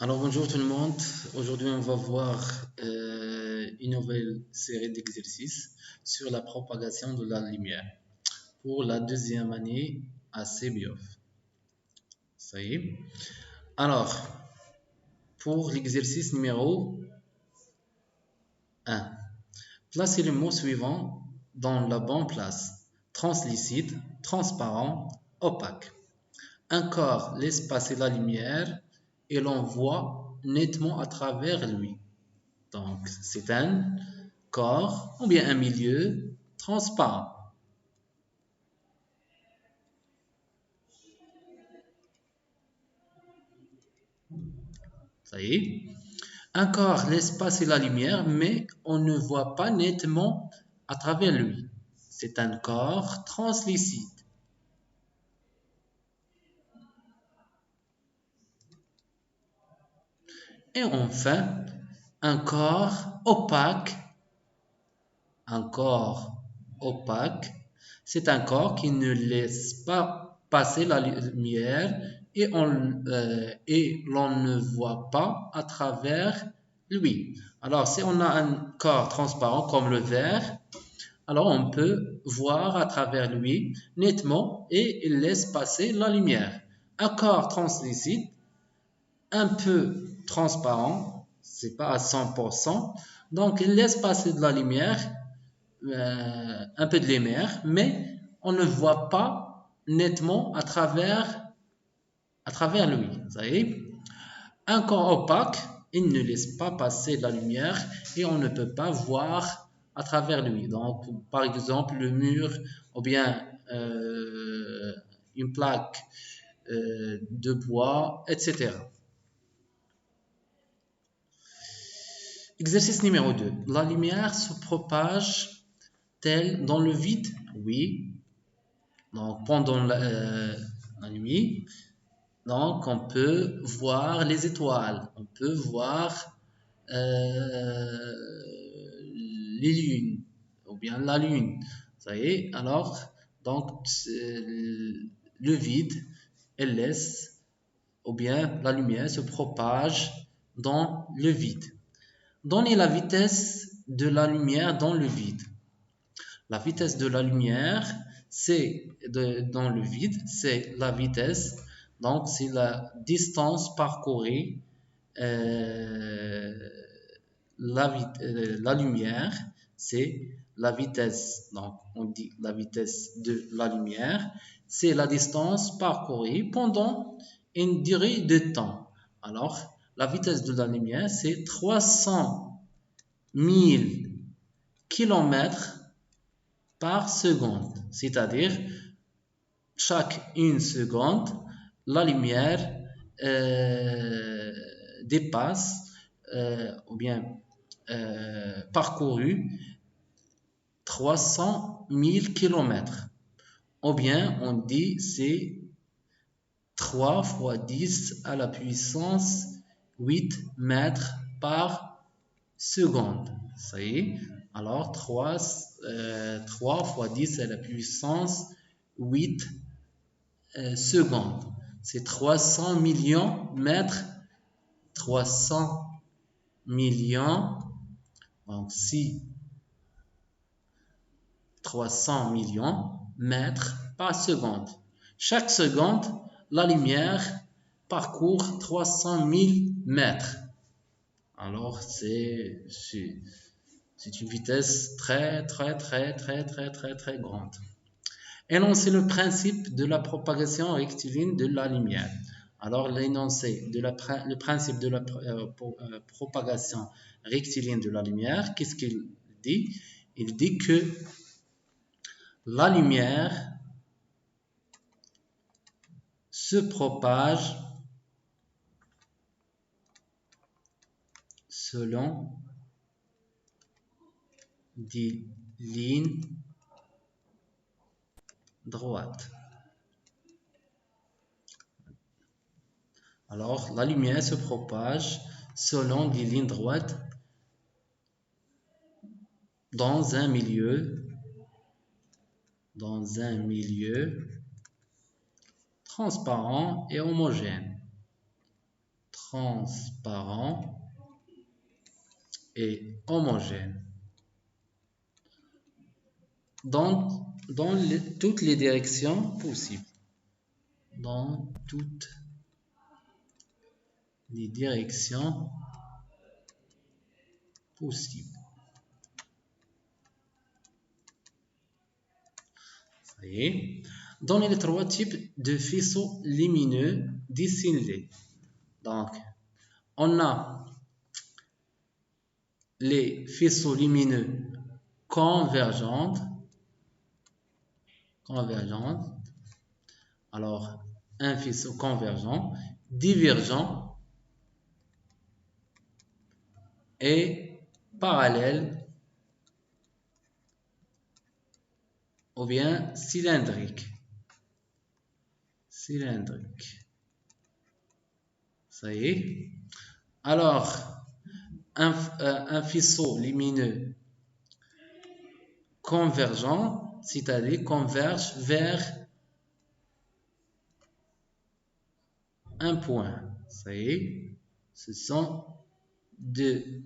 Alors bonjour tout le monde, aujourd'hui on va voir une nouvelle série d'exercices sur la propagation de la lumière pour la deuxième année à CBIOF. Ça y est. Alors, pour l'exercice numéro 1, placez le mot suivant dans la bonne place. Translucide, transparent, opaque. Un corps laisse passer la lumière et l'on voit nettement à travers lui. Donc, c'est un corps ou bien un milieu transparent. Ça y est. Un corps laisse passer la lumière, mais on ne voit pas nettement à travers lui. C'est un corps translucide. Et enfin, un corps opaque. Un corps opaque, c'est un corps qui ne laisse pas passer la lumière et l'on ne voit pas à travers lui. Alors, si on a un corps transparent comme le verre, alors on peut voir à travers lui nettement et il laisse passer la lumière. Un corps translucide, un peu transparent, c'est pas à 100%, donc il laisse passer de la lumière, un peu de lumière, mais on ne voit pas nettement à travers lui. Vous savez? Un corps opaque, il ne laisse pas passer la lumière et on ne peut pas voir à travers lui. Donc, par exemple, le mur ou bien une plaque de bois, etc. Exercice numéro 2. La lumière se propage-t-elle dans le vide? Oui. Donc, pendant la nuit, donc on peut voir les étoiles, on peut voir les lunes, ou bien la lune. Ça y est, alors, donc, le vide, elle laisse, ou bien la lumière se propage dans le vide. Donnez la vitesse de la lumière dans le vide. La vitesse de la lumière, dans le vide, c'est la vitesse, donc c'est la distance parcourue, la lumière, c'est la vitesse, donc on dit la vitesse de la lumière, c'est la distance parcourue pendant une durée de temps. Alors, la vitesse de la lumière, c'est 300 000 km par seconde, c'est-à-dire chaque une seconde, la lumière dépasse ou bien parcouru 300 000 km. Ou bien on dit c'est 3 fois 10 à la puissance 8 mètres par seconde. Ça y est. Alors 3 fois 10 à la puissance 8 secondes. C'est 300 millions mètres. 300 millions. Donc si 300 millions mètres par seconde. Chaque seconde, la lumière parcourt 300 000 mètres. Alors c'est une vitesse très grande. Énoncer le principe de la propagation rectiligne de la lumière. Alors l'énoncé le principe de la propagation rectiligne de la lumière, qu'est-ce qu'il dit? Il dit que la lumière se propage selon des lignes droites. Alors, la lumière se propage selon des lignes droites dans un milieu transparent et homogène. transparent et homogène dans toutes les directions possibles. Dans toutes les directions possibles. Ça y est. Donnez les trois types de faisceaux lumineux, dessinez-les. Donc, on a les faisceaux lumineux convergents. Alors, un faisceau convergent, divergent et parallèle ou bien cylindrique. Ça y est. Alors, un faisceau lumineux convergent, c'est-à-dire converge vers un point. Ça y est. Ce sont des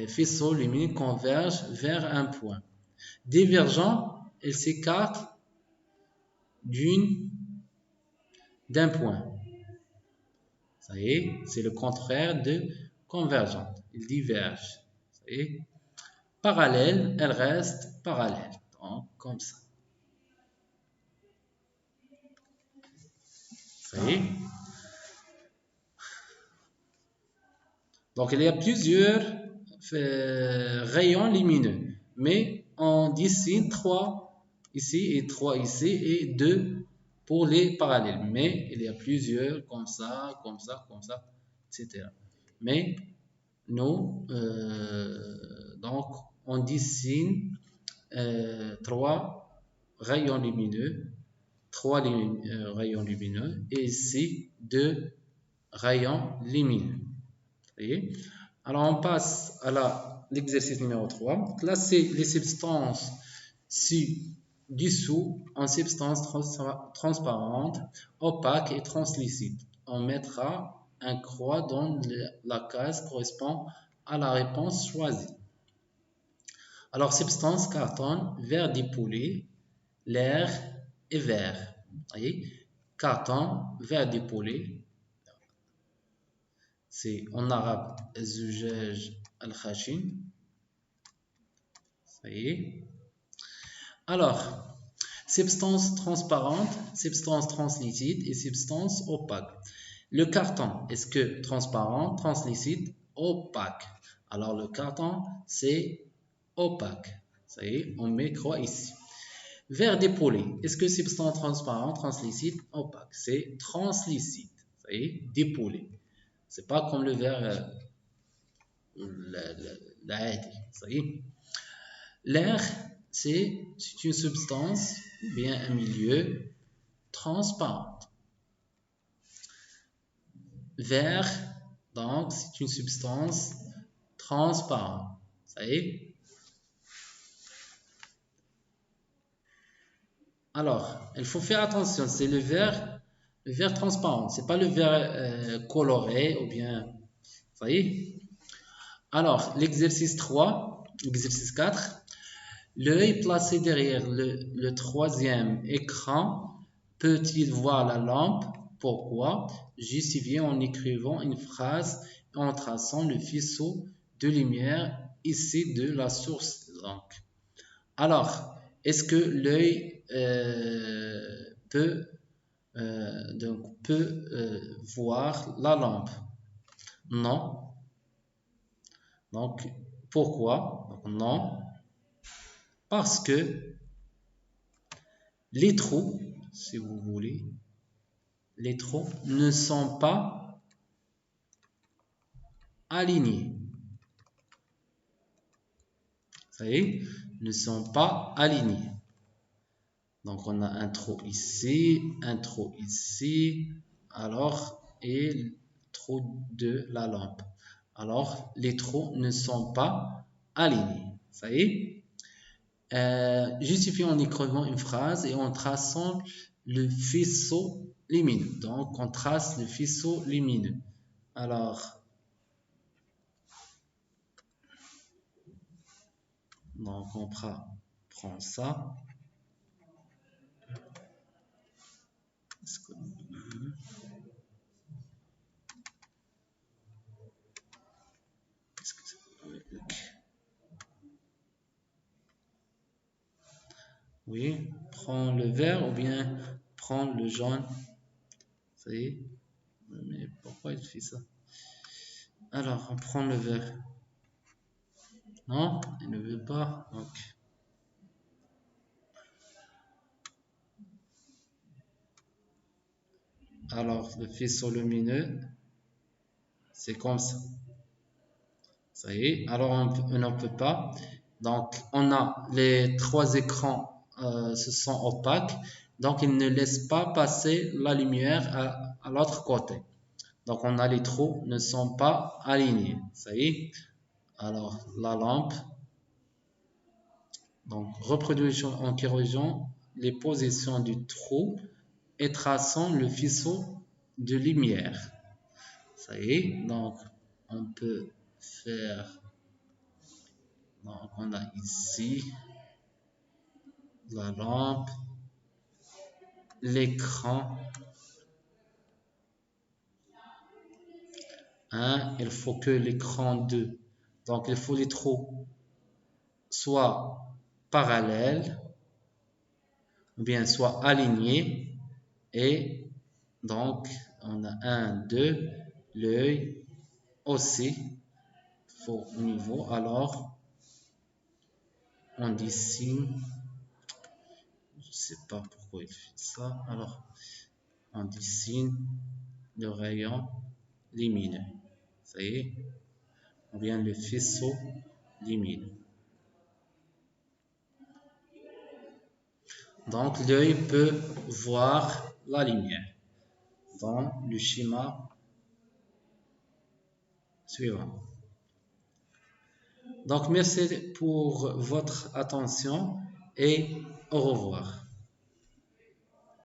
faisceaux lumineux qui convergent vers un point. Divergent, ils s'écartent d'un point. Ça y est, c'est le contraire de convergent. Ils divergent. Ça y est. Parallèle, elles restent parallèles. Donc, comme ça. Ça y est. Donc, il y a plusieurs rayons lumineux. Mais on dessine 3 ici et 3 ici et 2 pour les parallèles. Mais il y a plusieurs comme ça, etc. Mais nous, donc, on dessine 3 rayons lumineux, 3 rayons lumineux et ici 2 rayons lumineux. Voyez? Alors, on passe à l'exercice numéro 3. Classer les substances ci-dessous en substances transparentes, opaques et translucides. On mettra un croix dans la case correspond à la réponse choisie. Alors, substance carton, verre dépolé, l'air et verre. Voyez? Carton, verre dépolé. C'est en arabe الزجاج الخشن. Ça y est. Alors, substance transparente, substance translucide et substance opaque. Le carton, est-ce que transparent, translucide, opaque? Alors, le carton, c'est opaque. Ça y est, on met croix ici. Verre dépolé, est-ce que substance transparent, translucide, opaque? C'est translucide. Ça y est, dépolé. C'est pas comme le verre ça y est. L'air, c'est une substance ou bien un milieu transparent. Verre, donc, c'est une substance transparente. Ça y est. Alors, il faut faire attention, c'est le verre transparent, c'est pas le verre coloré ou bien, ça y est. Alors, l'exercice 3, l'exercice 4, l'œil placé derrière le troisième écran peut-il voir la lampe? Pourquoi? Justifiez en écrivant une phrase et en traçant le faisceau de lumière ici de la source. Alors, est-ce que l'œil peut voir la lampe? Non. Donc, pourquoi? Donc, non. Parce que les trous, si vous voulez, les trous ne sont pas alignés. Ça y est, ne sont pas alignés. Donc, on a un trou ici, alors, et le trou de la lampe. Alors, les trous ne sont pas alignés. Ça y est. Justifiez en écrivant une phrase et en traçant le faisceau lumineux. Donc, on trace le faisceau lumineux. Alors, donc on prend ça. Oui, prends le vert ou bien prends le jaune. Ça y est. Mais pourquoi il fait ça? Alors, on prend le vert. Non, il ne veut pas. Donc, alors, le faisceau lumineux, c'est comme ça. Ça y est. Alors, on ne peut pas. Donc, on a les trois écrans, ce sont opaques. Donc, ils ne laissent pas passer la lumière à l'autre côté. Donc, on a les trous ne sont pas alignés. Ça y est. Alors, la lampe. Donc, reproduisons en corrigeant les positions du trou et traçant le faisceau de lumière. Ça y est. Donc, on peut faire. Donc, on a ici la lampe, l'écran. Il faut que l'écran 2. Donc, il faut les trous soit parallèles ou bien soit alignés. Et donc, on a 1, 2, l'œil aussi. Faut au niveau. Alors, on dessine. Je ne sais pas pourquoi il fait ça. Alors, on dessine le rayon lumineux. Ça y est. Ou bien le faisceau lumineux. Donc, l'œil peut voir la lumière dans le schéma suivant. Donc, merci pour votre attention et au revoir.